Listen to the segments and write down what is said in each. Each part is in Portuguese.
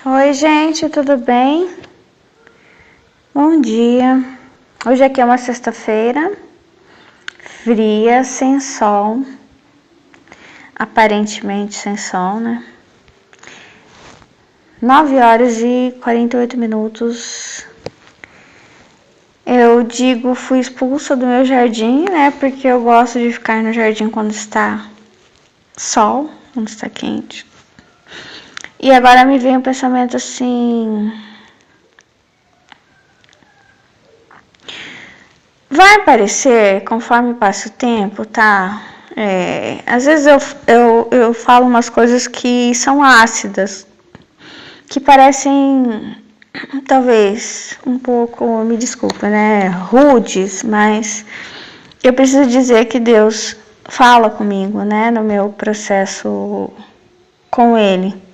Oi, gente, tudo bem? Bom dia. Hoje aqui é uma sexta-feira, fria, sem sol, aparentemente sem sol, né? 9h48. Eu fui expulsa do meu jardim, né? Porque eu gosto de ficar no jardim quando está sol, quando está quente. E agora me vem um pensamento assim: vai aparecer conforme passa o tempo, tá? Às vezes eu falo umas coisas que são ácidas, que parecem, talvez, um pouco, me desculpa, né? Rudes, mas eu preciso dizer que Deus fala comigo, né? No meu processo com Ele.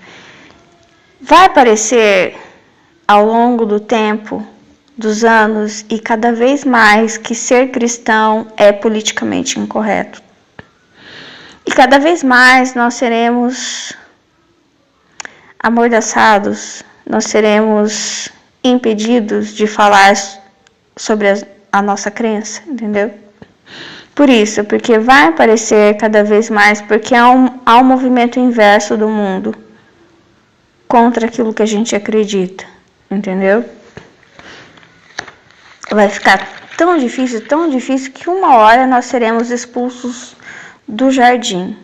Vai aparecer ao longo do tempo, dos anos, e cada vez mais que ser cristão é politicamente incorreto. E cada vez mais nós seremos amordaçados, nós seremos impedidos de falar sobre a nossa crença, entendeu? Por isso, porque vai aparecer cada vez mais, porque há um movimento inverso do mundo contra aquilo que a gente acredita, entendeu? Vai ficar tão difícil que uma hora nós seremos expulsos do jardim.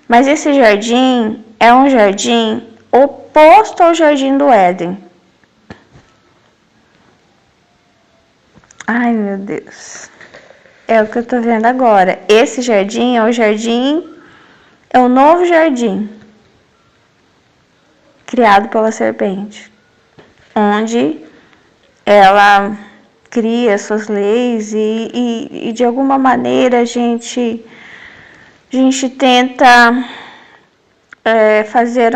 Mas esse jardim é um jardim oposto ao jardim do Éden. Ai, meu Deus. É o que eu tô vendo agora. Esse jardim é o novo jardim criado pela serpente, onde ela cria suas leis e de alguma maneira a gente tenta fazer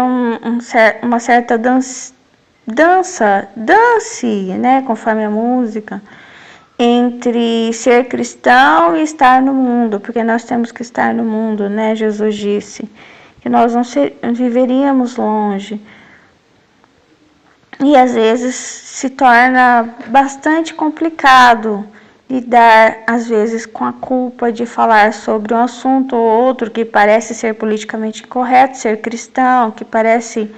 uma certa dance, né, conforme a música, entre ser cristão e estar no mundo, porque nós temos que estar no mundo, né? Jesus disse que nós não viveríamos longe. E às vezes se torna bastante complicado lidar, às vezes, com a culpa de falar sobre um assunto ou outro que parece ser politicamente incorreto, ser cristão, que parece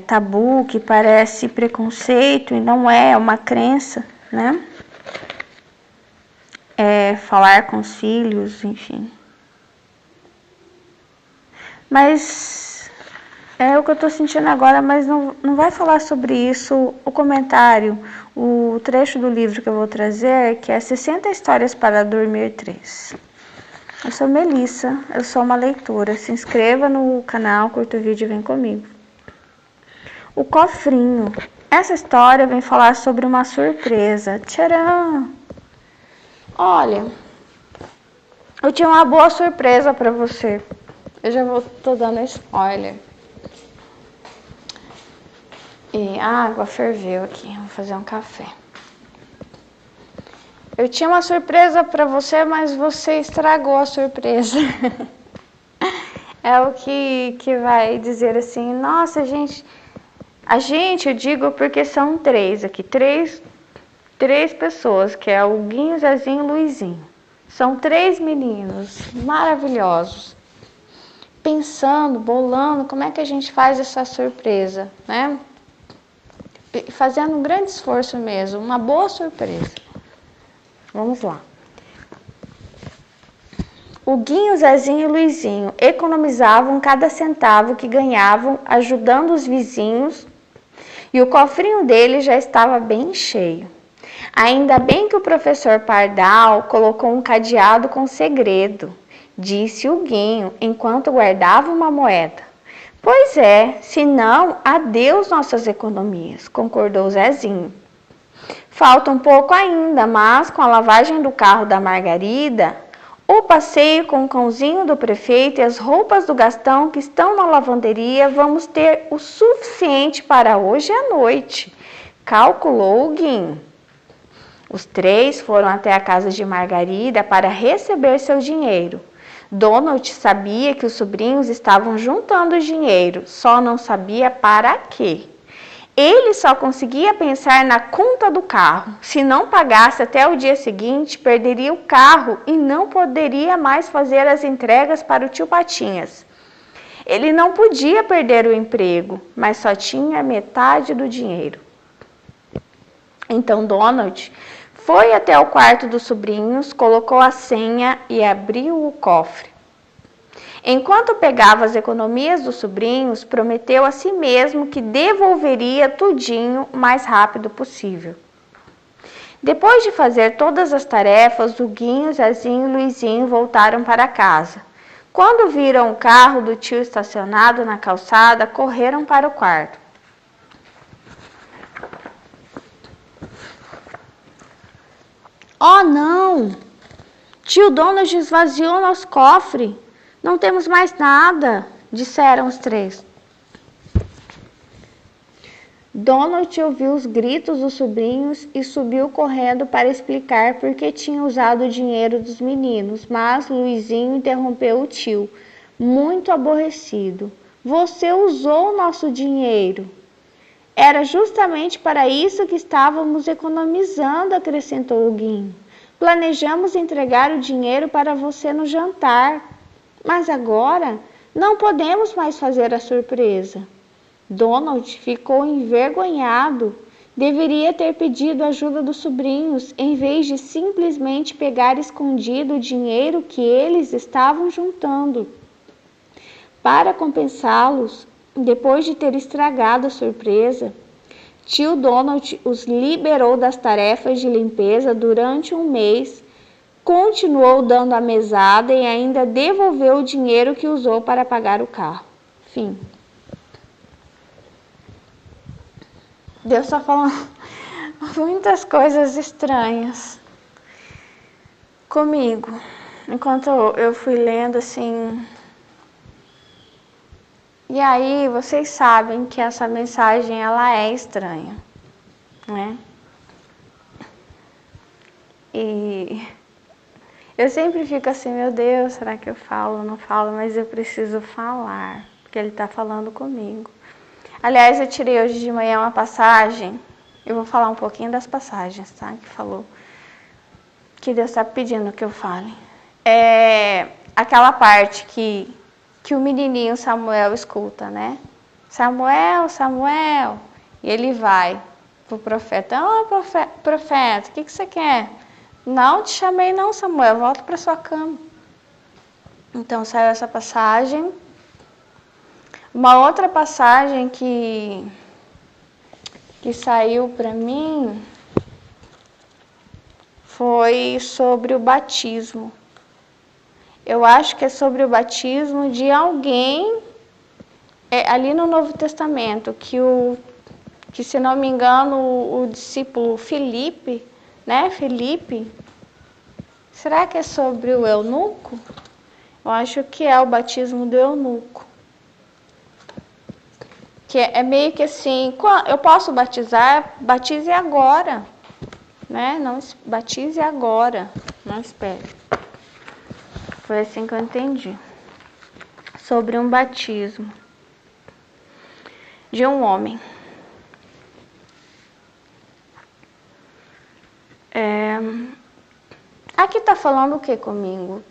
tabu, que parece preconceito, e não é uma crença, né? Falar com os filhos, enfim. Mas é o que eu estou sentindo agora, mas não vai falar sobre isso o comentário, o trecho do livro que eu vou trazer, que é 60 Histórias para Dormir 3. Eu sou Melissa, eu sou uma leitora. Se inscreva no canal, curta o vídeo e vem comigo. O cofrinho. Essa história vem falar sobre uma surpresa. Tcharam! Olha, eu tinha uma boa surpresa para você. Eu já tô dando spoiler. E a água ferveu aqui, vou fazer um café. Eu tinha uma surpresa para você, mas você estragou a surpresa. É o que vai dizer assim, nossa, eu digo porque são três aqui, três pessoas, que é o Guinho, Zezinho e Luizinho. São 3 meninos maravilhosos, pensando, bolando, como é que a gente faz essa surpresa, né? Fazendo um grande esforço mesmo, uma boa surpresa. Vamos lá. O Guinho, Zezinho e Luizinho economizavam cada centavo que ganhavam ajudando os vizinhos, e o cofrinho deles já estava bem cheio. Ainda bem que o professor Pardal colocou um cadeado com segredo, disse o Guinho enquanto guardava uma moeda. Pois é, senão adeus nossas economias, concordou Zezinho. Falta um pouco ainda, mas com a lavagem do carro da Margarida, o passeio com o cãozinho do prefeito e as roupas do Gastão que estão na lavanderia, vamos ter o suficiente para hoje à noite, calculou o Guinho. Os 3 foram até a casa de Margarida para receber seu dinheiro. Donald sabia que os sobrinhos estavam juntando dinheiro, só não sabia para quê. Ele só conseguia pensar na conta do carro. Se não pagasse até o dia seguinte, perderia o carro e não poderia mais fazer as entregas para o tio Patinhas. Ele não podia perder o emprego, mas só tinha metade do dinheiro. Então Donald foi até o quarto dos sobrinhos, colocou a senha e abriu o cofre. Enquanto pegava as economias dos sobrinhos, prometeu a si mesmo que devolveria tudinho o mais rápido possível. Depois de fazer todas as tarefas, o Guinho, Zezinho e Luizinho voltaram para casa. Quando viram o carro do tio estacionado na calçada, correram para o quarto. Oh, não! Tio Donald esvaziou nosso cofre. Não temos mais nada, disseram os três. Donald ouviu os gritos dos sobrinhos e subiu correndo para explicar por que tinha usado o dinheiro dos meninos, mas Luizinho interrompeu o tio, muito aborrecido. Você usou o nosso dinheiro. Era justamente para isso que estávamos economizando, acrescentou o Guinho. Planejamos entregar o dinheiro para você no jantar. Mas agora não podemos mais fazer a surpresa. Donald ficou envergonhado. Deveria ter pedido ajuda dos sobrinhos, em vez de simplesmente pegar escondido o dinheiro que eles estavam juntando. Para compensá-los, depois de ter estragado a surpresa, tio Donald os liberou das tarefas de limpeza durante um mês. Continuou dando a mesada e ainda devolveu o dinheiro que usou para pagar o carro. Fim. Deus está falando muitas coisas estranhas comigo. Enquanto eu fui lendo assim. E aí, vocês sabem que essa mensagem ela é estranha, né? E eu sempre fico assim, meu Deus, será que eu falo ou não falo? Mas eu preciso falar, porque ele está falando comigo. Aliás, eu tirei hoje de manhã uma passagem, eu vou falar um pouquinho das passagens, tá? Que falou, que Deus está pedindo que eu fale. É aquela parte que o menininho Samuel escuta, né? Samuel, Samuel. E ele vai pro profeta. Profeta, o que você quer? Não te chamei não, Samuel, volta para sua cama. Então saiu essa passagem. Uma outra passagem que saiu para mim foi sobre o batismo. Eu acho que é sobre o batismo de alguém ali no Novo Testamento, que se não me engano o discípulo Filipe, né? Filipe, será que é sobre o eunuco? Eu acho que é o batismo do eunuco. Que é meio que assim, eu posso batizar, batize agora, né? Não batize agora, não espere. Foi assim que eu entendi. Sobre um batismo de um homem. Aqui está falando o que comigo?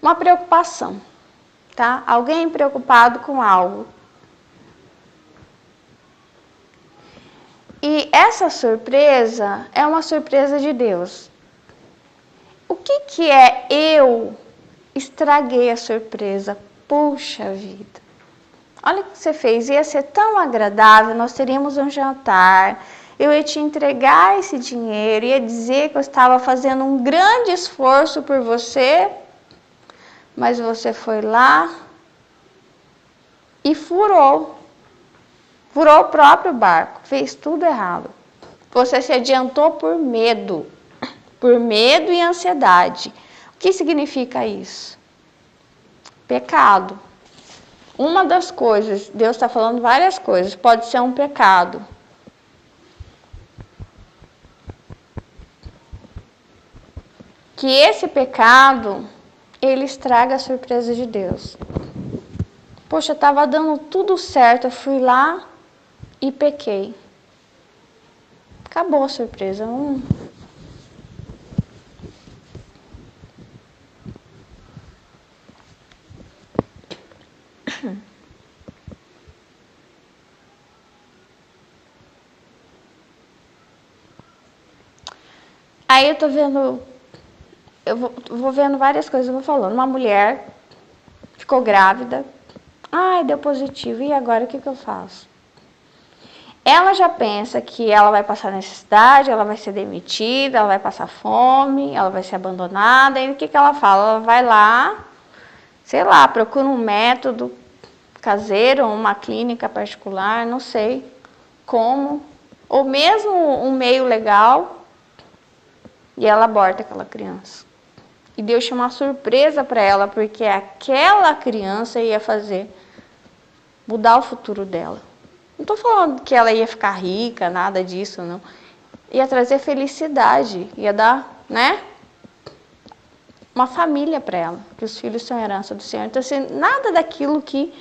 Uma preocupação, tá? Alguém preocupado com algo. E essa surpresa é uma surpresa de Deus. O que é eu estraguei a surpresa? Puxa vida. Olha o que você fez, ia ser tão agradável, nós teríamos um jantar, eu ia te entregar esse dinheiro, ia dizer que eu estava fazendo um grande esforço por você, mas você foi lá e furou o próprio barco, fez tudo errado. Você se adiantou por medo e ansiedade. O que significa isso? Pecado. Uma das coisas, Deus está falando várias coisas, pode ser um pecado. Que esse pecado ele estraga a surpresa de Deus. Poxa, estava dando tudo certo, eu fui lá e pequei. Acabou a surpresa. Aí eu tô vendo, eu vou vendo várias coisas, eu vou falando. Uma mulher ficou grávida, ai, deu positivo, e agora o que eu faço? Ela já pensa que ela vai passar necessidade, ela vai ser demitida, ela vai passar fome, ela vai ser abandonada, e o que ela fala? Ela vai lá, sei lá, procura um método caseiro, uma clínica particular, não sei como, ou mesmo um meio legal, e ela aborta aquela criança. E Deus tinha uma surpresa para ela, porque aquela criança ia fazer mudar o futuro dela. Não estou falando que ela ia ficar rica, nada disso, não. Ia trazer felicidade, ia dar, né? Uma família para ela, que os filhos são herança do Senhor. Então, assim, nada daquilo que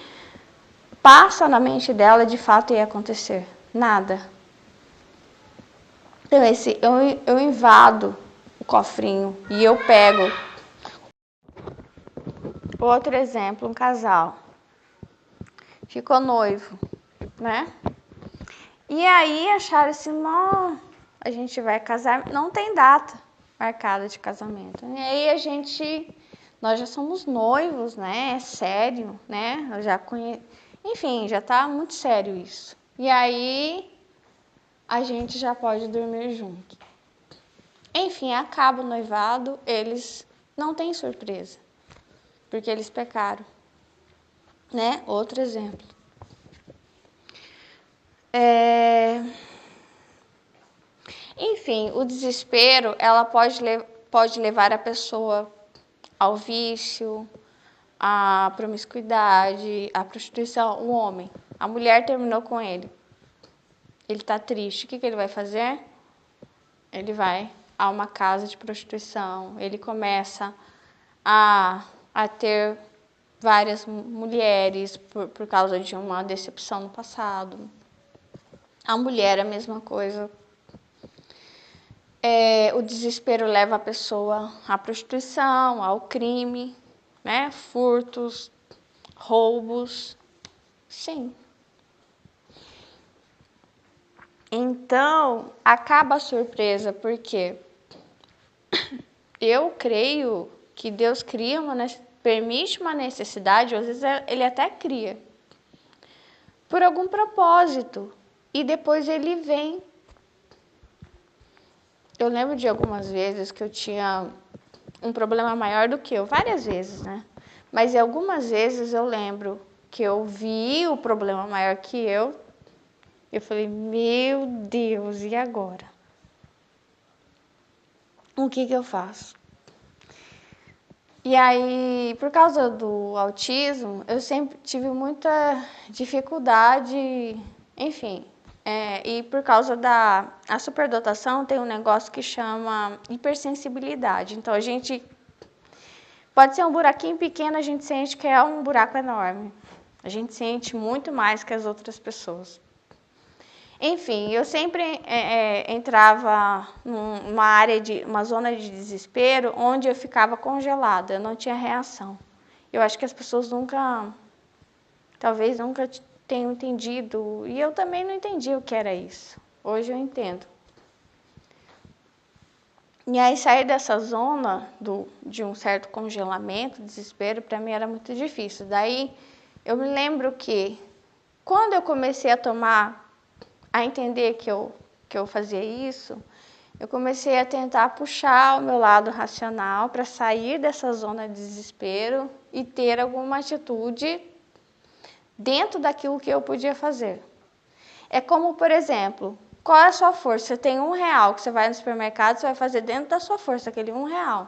passa na mente dela de fato ia acontecer. Nada. Então, eu invado o cofrinho e eu pego. Outro exemplo, um casal. Ficou noivo, né? E aí acharam assim, não, a gente vai casar, não tem data marcada de casamento. E aí nós já somos noivos, né? É sério, né? Eu já enfim, já tá muito sério isso. E aí a gente já pode dormir junto. Enfim, acaba o noivado, eles não têm surpresa, porque eles pecaram, né? Outro exemplo. Enfim, o desespero, ela pode levar a pessoa ao vício, à promiscuidade, à prostituição. O homem, a mulher terminou com ele. Ele está triste. O que ele vai fazer? Ele vai a uma casa de prostituição. Ele começa a ter várias mulheres por causa de uma decepção no passado. A mulher é a mesma coisa. O desespero leva a pessoa à prostituição, ao crime, né? Furtos, roubos. Sim. Então, acaba a surpresa, porque eu creio que Deus permite uma necessidade, às vezes ele até cria, por algum propósito, e depois ele vem. Eu lembro de algumas vezes que eu tinha um problema maior do que eu, várias vezes, né? Mas algumas vezes eu lembro que eu vi o problema maior que eu falei, meu Deus, e agora? O que eu faço? E aí, por causa do autismo, eu sempre tive muita dificuldade, enfim. E por causa da superdotação, tem um negócio que chama hipersensibilidade. Então, a gente pode ser um buraquinho pequeno, a gente sente que é um buraco enorme. A gente sente muito mais que as outras pessoas. Enfim, eu sempre entrava uma zona de desespero, onde eu ficava congelada, eu não tinha reação. Eu acho que as pessoas talvez nunca tenham entendido, e eu também não entendi o que era isso. Hoje eu entendo. E aí sair dessa zona de um certo congelamento, desespero, para mim era muito difícil. Daí eu me lembro que quando eu comecei a entender que eu fazia isso, eu comecei a tentar puxar o meu lado racional para sair dessa zona de desespero e ter alguma atitude dentro daquilo que eu podia fazer. É como, por exemplo, qual é a sua força? Você tem R$1 que você vai no supermercado, você vai fazer dentro da sua força, aquele R$1.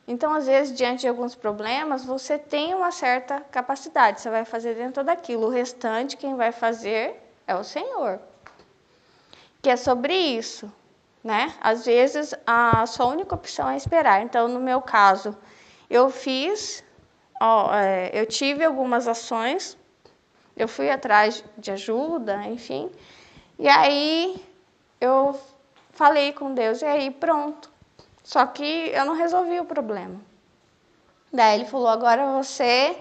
Então, às vezes, diante de alguns problemas, você tem uma certa capacidade, você vai fazer dentro daquilo. O restante, quem vai fazer é o Senhor. Que é sobre isso, né? Às vezes, a sua única opção é esperar. Então, no meu caso, eu fiz, eu tive algumas ações, eu fui atrás de ajuda, enfim, e aí eu falei com Deus, e aí pronto. Só que eu não resolvi o problema. Daí ele falou, agora você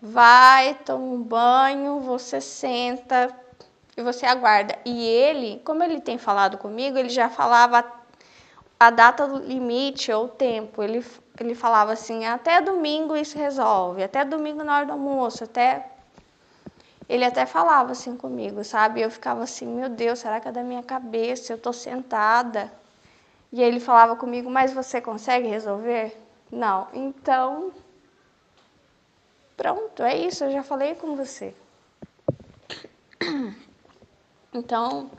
vai, toma um banho, você senta e você aguarda. E ele, como ele tem falado comigo, ele já falava a data do limite ou o tempo. Ele falava assim, até domingo isso resolve, até domingo na hora do almoço, Ele até falava assim comigo, sabe? Eu ficava assim, meu Deus, será que é da minha cabeça? Eu tô sentada. E ele falava comigo, mas você consegue resolver? Não. Então, pronto, é isso, eu já falei com você. Então,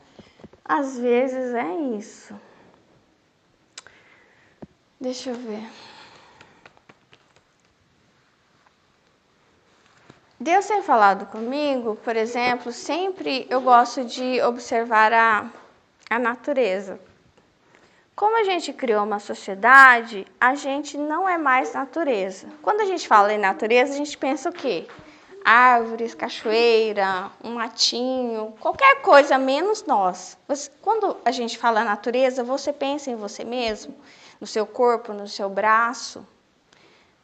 às vezes é isso. Deixa eu ver. Deus tem falado comigo, por exemplo, sempre eu gosto de observar a natureza. Como a gente criou uma sociedade, a gente não é mais natureza. Quando a gente fala em natureza, a gente pensa o quê? Árvores, cachoeira, um matinho, qualquer coisa menos nós. Quando a gente fala natureza, você pensa em você mesmo, no seu corpo, no seu braço,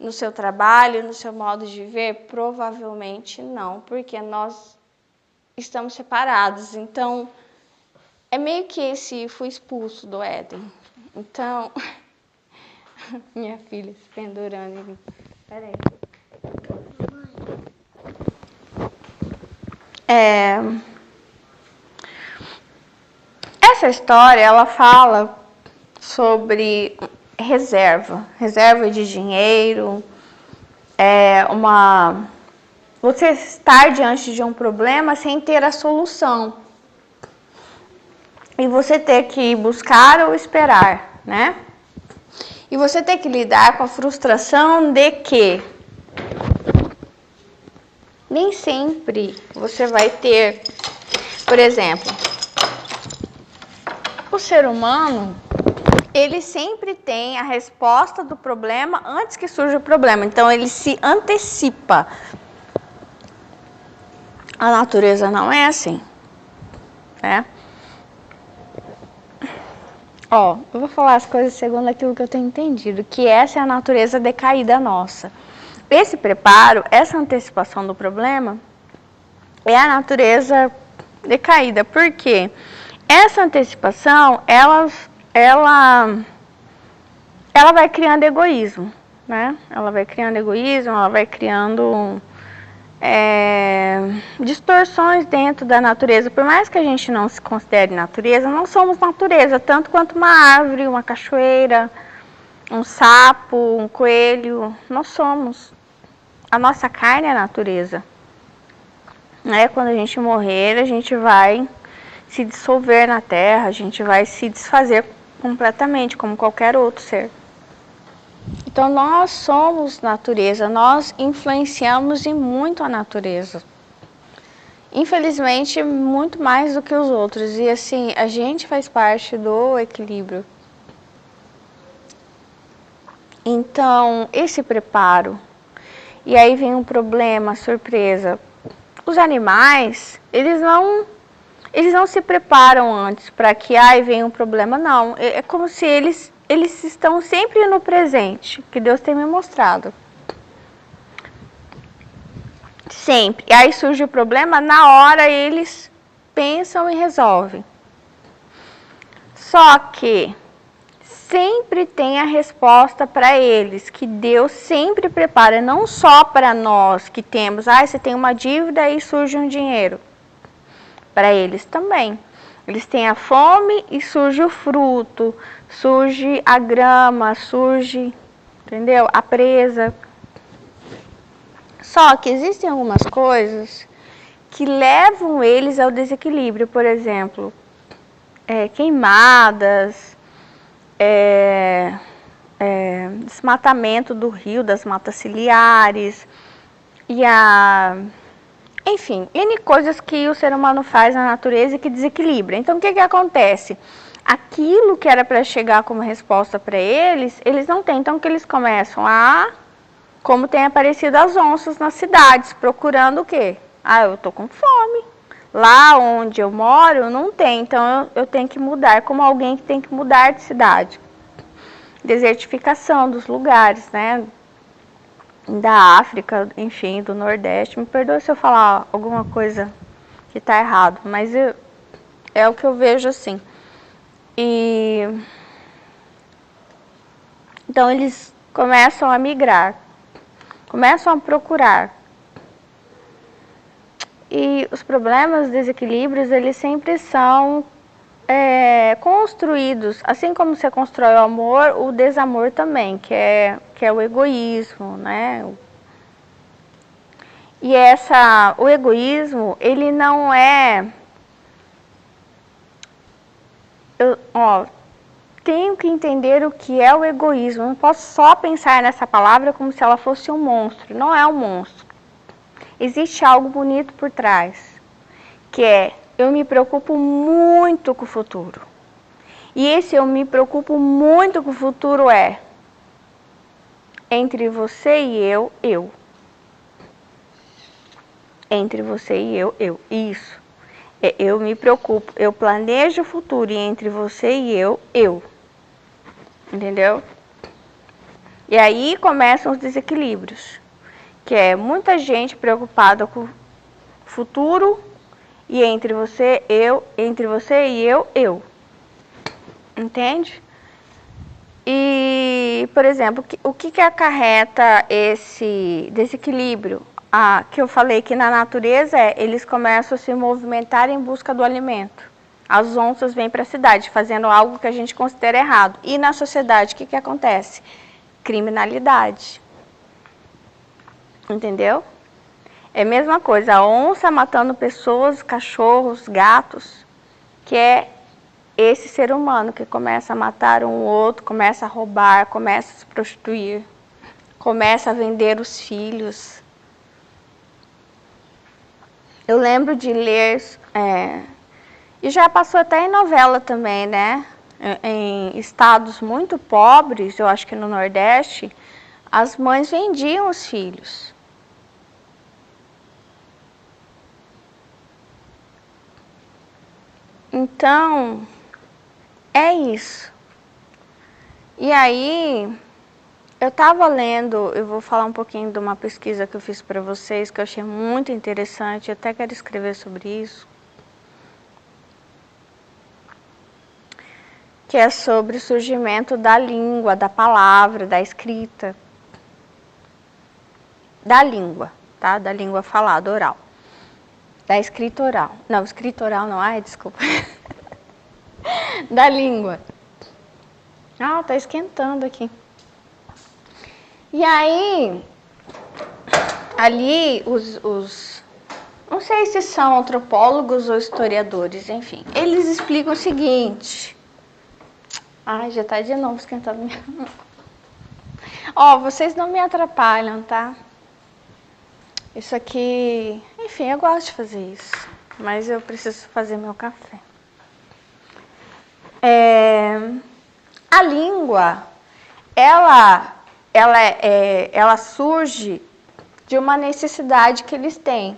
no seu trabalho, no seu modo de viver? Provavelmente não, porque nós estamos separados. Então, é meio que esse fui expulso do Éden. Então, minha filha se pendurando ali. Peraí. Essa história, ela fala sobre reserva de dinheiro, você estar diante de um problema sem ter a solução. E você ter que buscar ou esperar, né? E você ter que lidar com a frustração de que nem sempre você vai ter, por exemplo, o ser humano, ele sempre tem a resposta do problema antes que surja o problema. Então, ele se antecipa. A natureza não é assim, né? Eu vou falar as coisas segundo aquilo que eu tenho entendido, que essa é a natureza decaída nossa. Esse preparo, essa antecipação do problema, é a natureza decaída. Por quê? Essa antecipação, ela vai criando egoísmo, né? Ela vai criando egoísmo, ela vai criando distorções dentro da natureza. Por mais que a gente não se considere natureza, não somos natureza, tanto quanto uma árvore, uma cachoeira, um sapo, um coelho. Nós somos. A nossa carne é a natureza. Quando a gente morrer, a gente vai se dissolver na terra, a gente vai se desfazer completamente, como qualquer outro ser. Então, nós somos natureza, nós influenciamos em muito a natureza. Infelizmente, muito mais do que os outros. E assim, a gente faz parte do equilíbrio. Então, esse preparo. E aí vem um problema, surpresa. Os animais, eles não se preparam antes para que venha um problema, não. É como se eles estão sempre no presente, que Deus tem me mostrado. Sempre. E aí surge o problema, na hora eles pensam e resolvem. Só que sempre tem a resposta para eles, que Deus sempre prepara, não só para nós que temos, você tem uma dívida e surge um dinheiro. Para eles também. Eles têm a fome e surge o fruto, surge a grama, surge, entendeu? A presa. Só que existem algumas coisas que levam eles ao desequilíbrio. Por exemplo, queimadas, desmatamento do rio, das matas ciliares, enfim, N coisas que o ser humano faz na natureza e que desequilibra. Então, o que acontece? Aquilo que era para chegar como resposta para eles, eles não têm. Então, o que eles começam a Como tem aparecido as onças nas cidades, procurando o quê? Ah, eu tô com fome. Lá onde eu moro não tem, então eu tenho que mudar, como alguém que tem que mudar de cidade. Desertificação dos lugares, né? Da África, enfim, do Nordeste. Me perdoe se eu falar alguma coisa que tá errado, mas é o que eu vejo assim. Então eles começam a migrar, começam a procurar. E os problemas, os desequilíbrios, eles sempre são construídos, assim como você constrói o amor, o desamor também, que é o egoísmo, né? E o egoísmo, ele não é... tenho que entender o que é o egoísmo. Eu não posso só pensar nessa palavra como se ela fosse um monstro. Não é um monstro. Existe algo bonito por trás, que é, eu me preocupo muito com o futuro. E esse eu me preocupo muito com o futuro é entre você e eu. Entre você e eu. Isso. Eu me preocupo, eu planejo o futuro e entre você e eu. Entendeu? E aí começam os desequilíbrios, que é muita gente preocupada com o futuro e entre você e eu. Entende? E, por exemplo, o que acarreta esse desequilíbrio? Que eu falei que na natureza eles começam a se movimentar em busca do alimento. As onças vêm para a cidade fazendo algo que a gente considera errado. E na sociedade, o que acontece? Criminalidade. Entendeu? É a mesma coisa, a onça matando pessoas, cachorros, gatos, que é esse ser humano que começa a matar um outro, começa a roubar, começa a se prostituir, começa a vender os filhos. Eu lembro de ler, e já passou até em novela também, né? Em estados muito pobres, eu acho que no Nordeste, as mães vendiam os filhos. Então, é isso. E aí, eu estava lendo, eu vou falar um pouquinho de uma pesquisa que eu fiz para vocês, que eu achei muito interessante, eu até quero escrever sobre isso. Que é sobre o surgimento da língua, da palavra, da escrita. Da língua, tá? Da língua falada, oral. Da escrita oral. Não, escrita oral não, ai, desculpa. Da língua. Ah, tá esquentando aqui. E aí, ali, não sei se são antropólogos ou historiadores, enfim. Eles explicam o seguinte. Ai, já tá de novo esquentando minha mão. Ó, vocês não me atrapalham, tá? Isso aqui, enfim, eu gosto de fazer isso, mas eu preciso fazer meu café. A língua, ela surge de uma necessidade que eles têm,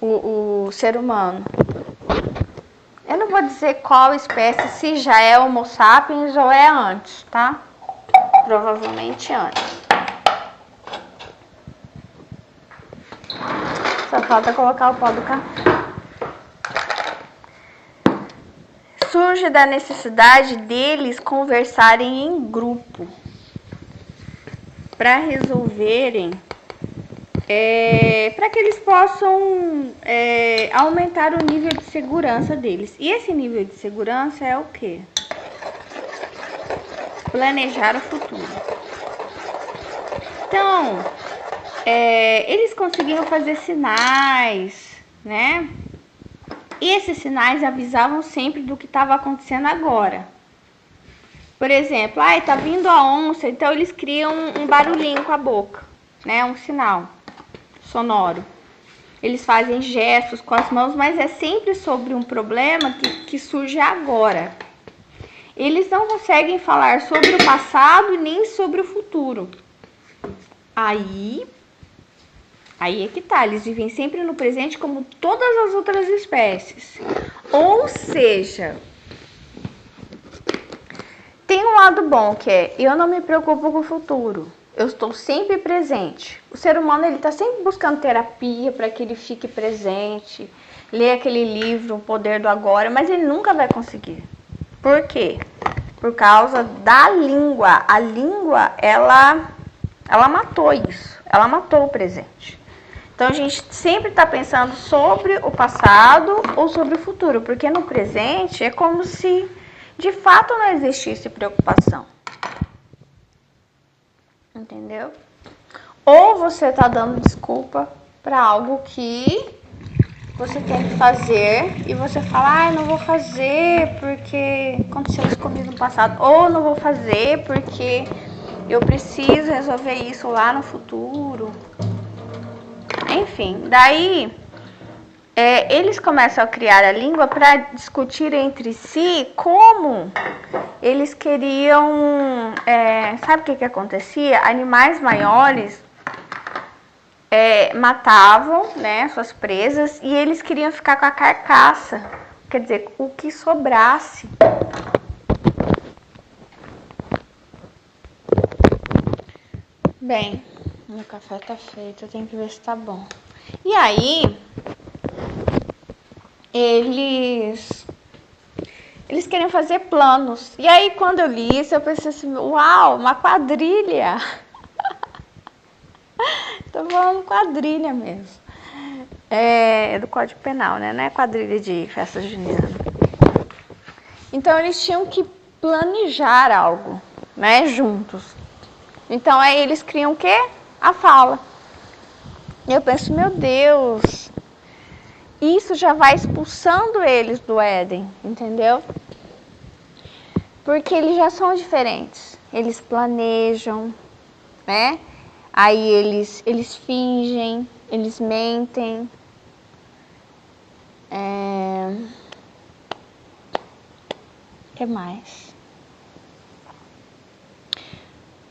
o ser humano. Eu não vou dizer qual espécie, se já é Homo sapiens ou é antes, tá? Provavelmente antes. Só falta colocar o pó do café. Surge da necessidade deles conversarem em grupo para resolverem, para que eles possam aumentar o nível de segurança deles. E esse nível de segurança é o quê? Planejar o futuro. Então, eles conseguiam fazer sinais, né? E esses sinais avisavam sempre do que estava acontecendo agora. Por exemplo, tá vindo a onça, então eles criam um barulhinho com a boca, né? Um sinal sonoro. Eles fazem gestos com as mãos, mas é sempre sobre um problema que surge agora. Eles não conseguem falar sobre o passado nem sobre o futuro. Aí é que tá, eles vivem sempre no presente como todas as outras espécies. Ou seja, tem um lado bom que é, eu não me preocupo com o futuro. Eu estou sempre presente. O ser humano, ele está sempre buscando terapia para que ele fique presente, ler aquele livro, O Poder do Agora, mas ele nunca vai conseguir. Por quê? Por causa da língua. A língua, ela matou isso. Ela matou o presente. Então, a gente sempre está pensando sobre o passado ou sobre o futuro, porque no presente é como se, de fato, não existisse preocupação. Entendeu? Ou você está dando desculpa para algo que você tem que fazer e você fala, não vou fazer porque aconteceu isso comigo no passado. Ou não vou fazer porque eu preciso resolver isso lá no futuro. Enfim, daí eles começam a criar a língua para discutir entre si como eles queriam... sabe o que acontecia? Animais maiores matavam, né, suas presas e eles queriam ficar com a carcaça. Quer dizer, o que sobrasse. Bem, meu café tá feito, eu tenho que ver se tá bom. E aí, eles queriam fazer planos. E aí, quando eu li isso, eu pensei assim, uau, uma quadrilha. Tô falando quadrilha mesmo. É do Código Penal, né? Não é quadrilha de festa junina. Então, eles tinham que planejar algo, né? Juntos. Então, aí eles criam o quê? A fala. E eu penso, meu Deus, isso já vai expulsando eles do Éden, entendeu? Porque eles já são diferentes. Eles planejam, né? Aí eles fingem, eles mentem. O que mais?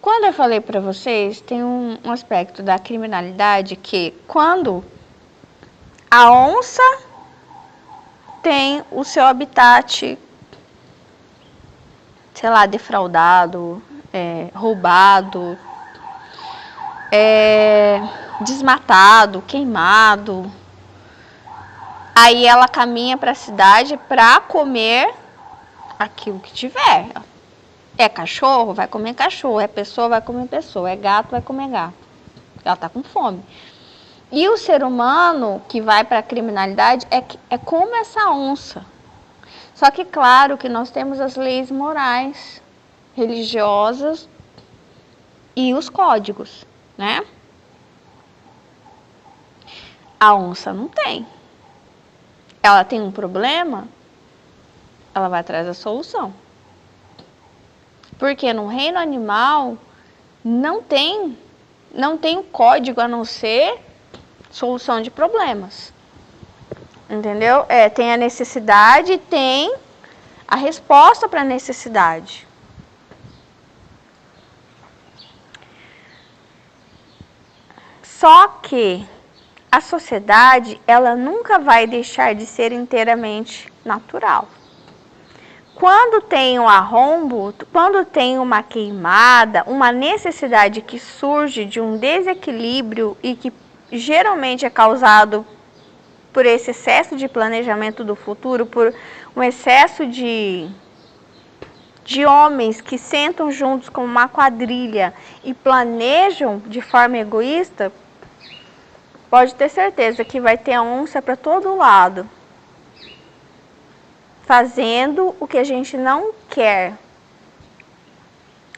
Quando eu falei para vocês, tem um aspecto da criminalidade que quando a onça tem o seu habitat, sei lá, defraudado, roubado, desmatado, queimado, aí ela caminha para a cidade para comer aquilo que tiver. É cachorro, vai comer cachorro. É pessoa, vai comer pessoa. É gato, vai comer gato. Ela tá com fome. E o ser humano que vai para a criminalidade é como essa onça. Só que, claro, que nós temos as leis morais, religiosas e os códigos, né? A onça não tem. Ela tem um problema, ela vai atrás da solução. Porque no reino animal não tem um código a não ser solução de problemas. Entendeu? Tem a necessidade, tem a resposta para a necessidade. Só que a sociedade, ela nunca vai deixar de ser inteiramente natural. Quando tem um arrombo, quando tem uma queimada, uma necessidade que surge de um desequilíbrio e que geralmente é causado por esse excesso de planejamento do futuro, por um excesso de homens que sentam juntos como uma quadrilha e planejam de forma egoísta, pode ter certeza que vai ter a onça para todo lado, fazendo o que a gente não quer.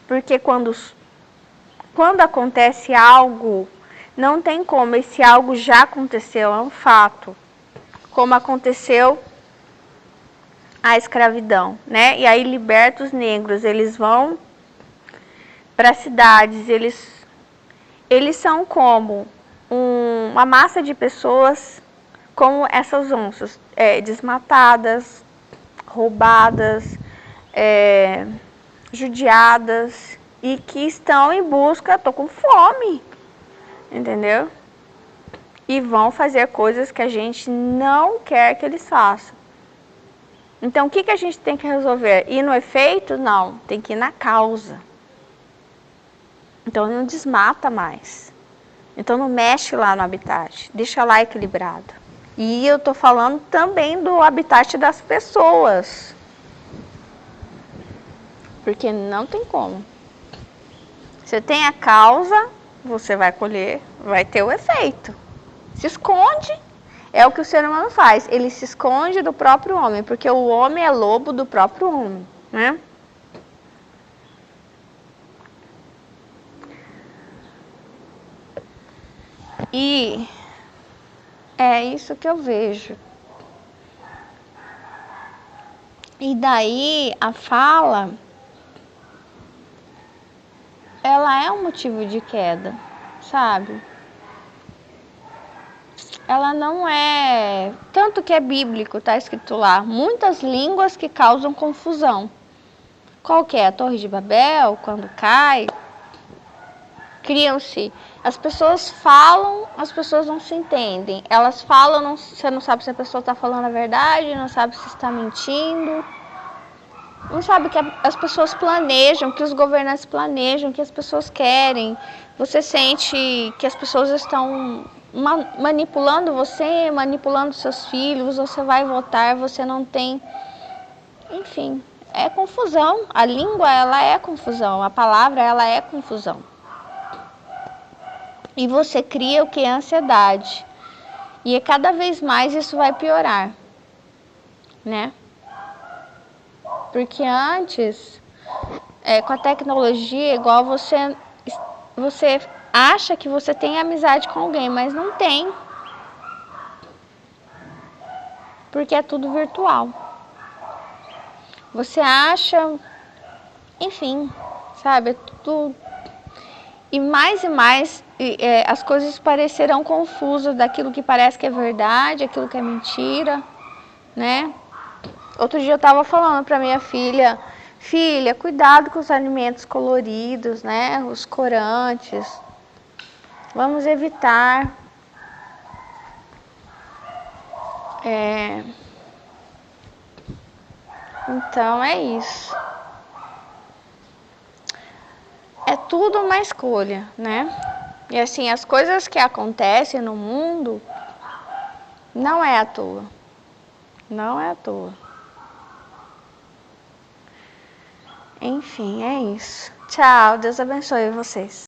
Porque quando acontece algo, não tem como, esse algo já aconteceu, é um fato. Como aconteceu a escravidão, né? E aí liberta os negros, eles vão para cidades, eles são como uma massa de pessoas como essas onças, desmatadas, roubadas, judiadas e que estão em busca, tô com fome, entendeu? E vão fazer coisas que a gente não quer que eles façam. Então, o que a gente tem que resolver? Ir no efeito? Não, tem que ir na causa. Então, não desmata mais. Então, não mexe lá no habitat, deixa lá equilibrado. E eu tô falando também do habitat das pessoas. Porque não tem como. Você tem a causa, você vai colher, vai ter o efeito. Se esconde, é o que o ser humano faz. Ele se esconde do próprio homem, porque o homem é lobo do próprio homem, né? E é isso que eu vejo. E daí a fala, ela é um motivo de queda, sabe? Ela não é, tanto que é bíblico, tá escrito lá, muitas línguas que causam confusão. Qual que é? A Torre de Babel, quando cai, criam-se. As pessoas falam, as pessoas não se entendem. Elas falam, não, você não sabe se a pessoa está falando a verdade, não sabe se está mentindo. Não sabe que as pessoas planejam, que os governantes planejam, que as pessoas querem. Você sente que as pessoas estão manipulando você, manipulando seus filhos, você vai votar, você não tem... Enfim, é confusão. A língua, ela é confusão. A palavra, ela é confusão. E você cria o que é ansiedade. E cada vez mais isso vai piorar, né? Porque antes, com a tecnologia, igual você acha que você tem amizade com alguém, mas não tem. Porque é tudo virtual. Você acha, enfim, sabe, é tudo... E mais, as coisas parecerão confusas daquilo que parece que é verdade, aquilo que é mentira, né? Outro dia eu estava falando para minha filha, cuidado com os alimentos coloridos, né? Os corantes. Vamos evitar. Então é isso. É tudo uma escolha, né? E assim, as coisas que acontecem no mundo não é à toa. Não é à toa. Enfim, é isso. Tchau, Deus abençoe vocês.